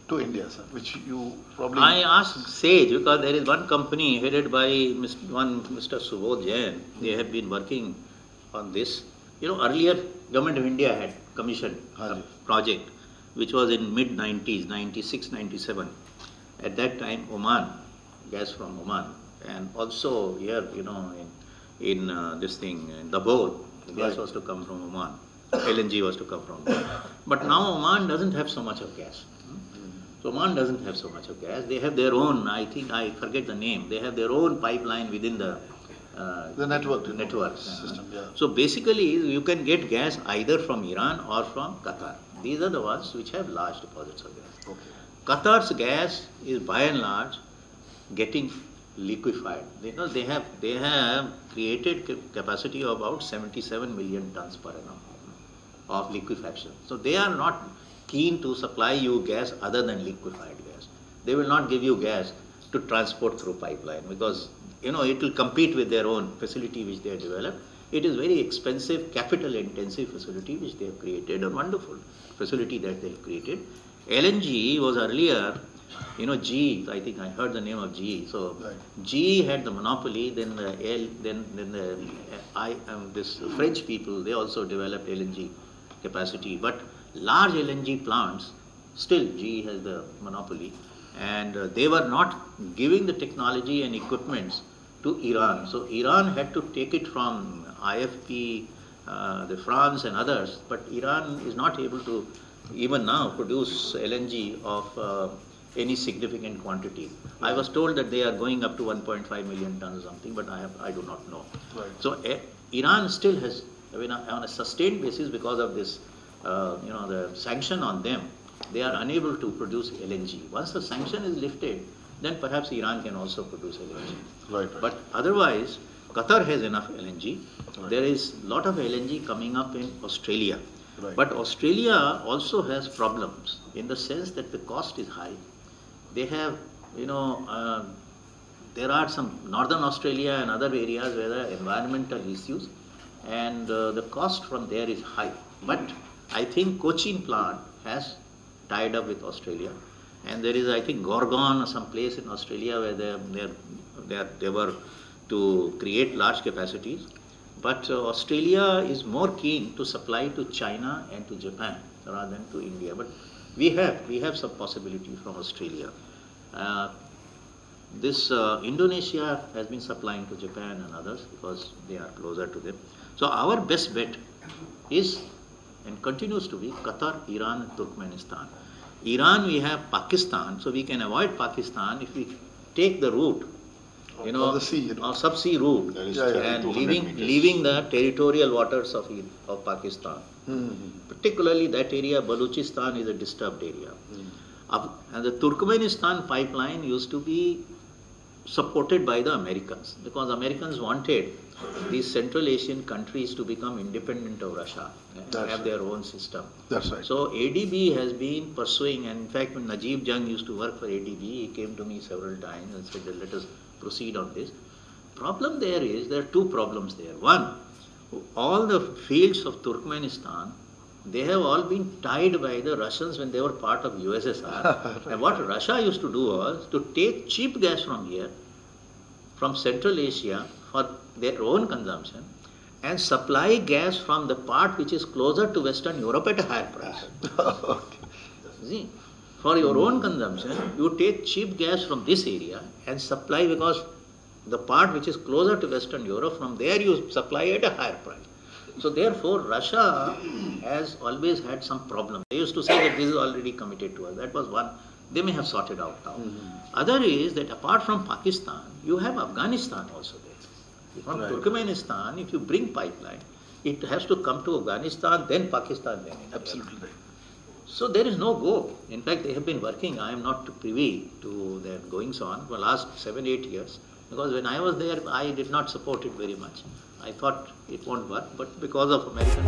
to India, sir, which you probably... I asked SAGE because there is one company headed by Mr. Subodh Jain. They have been working on this. Earlier, Government of India had commissioned a project which was in mid-90s, 96, 97. At that time, Oman, gas from Oman, and also here, in this thing, in Dabhol, the gas was to come from Oman. LNG was to come from Oman. But now Oman doesn't have so much of gas. So Oman doesn't have so much of gas. They have their own, I forget the name, they have their own pipeline within the network system. Yeah. So basically, you can get gas either from Iran or from Qatar. These are the ones which have large deposits of gas. Okay. Qatar's gas is by and large getting liquefied. They have created capacity of about 77 million tons per annum of liquefaction. So they are not keen to supply you gas other than liquefied gas. They will not give you gas to transport through pipeline because it will compete with their own facility which they have developed. It is very expensive, capital intensive facility which they have created, a wonderful facility that they have created. LNG was earlier, GE, I think I heard the name of GE. So GE had the monopoly, then this French people, they also developed LNG capacity. But large LNG plants, still GE has the monopoly. And they were not giving the technology and equipments to Iran. So Iran had to take it from IFP, the France and others, but Iran is not able to even now produce LNG of any significant quantity. I was told that they are going up to 1.5 million tons or something, but I do not know. Right. So Iran still has, I mean, on a sustained basis because of this, the sanction on them, they are unable to produce LNG. Once the sanction is lifted, then perhaps Iran can also produce LNG. Right. But otherwise, Qatar has enough LNG. Right. There is a lot of LNG coming up in Australia. Right. But Australia also has problems in the sense that the cost is high. They have, there are some northern Australia and other areas where there are environmental issues, and the cost from there is high. But I think Cochin plant has tied up with Australia, and there is, I think, Gorgon or some place in Australia where they were to create large capacities. But Australia is more keen to supply to China and to Japan rather than to India. But we have some possibility from Australia. Indonesia has been supplying to Japan and others because they are closer to them. So our best bet is and continues to be Qatar, Iran, and Turkmenistan. Iran, we have Pakistan, so we can avoid Pakistan if we take the route, the sea, subsea route, and leaving the territorial waters of Pakistan. Particularly that area, Balochistan, is a disturbed area. And the Turkmenistan pipeline used to be supported by the Americans because Americans wanted these Central Asian countries to become independent of Russia and have their own system. That's right. So ADB has been pursuing, and in fact when Najib Jung used to work for ADB, he came to me several times and said, let us proceed on this. Problem there are two problems there. One, all the fields of Turkmenistan, they have all been tied by the Russians when they were part of USSR. And what Russia used to do was to take cheap gas from here, from Central Asia, for their own consumption, and supply gas from the part which is closer to Western Europe at a higher price. Okay. See, for your own consumption, you take cheap gas from this area and supply, because the part which is closer to Western Europe, from there you supply at a higher price. So therefore, Russia has always had some problem. They used to say that this is already committed to us. That was one. They may have sorted out now. Other is that apart from Pakistan, you have Afghanistan also there. From Turkmenistan, if you bring pipeline, it has to come to Afghanistan, then Pakistan, then India. Absolutely right. So there is no go. In fact, they have been working. I am not privy to their goings on for the last 7-8 years. Because when I was there, I did not support it very much. I thought it won't work, but because of American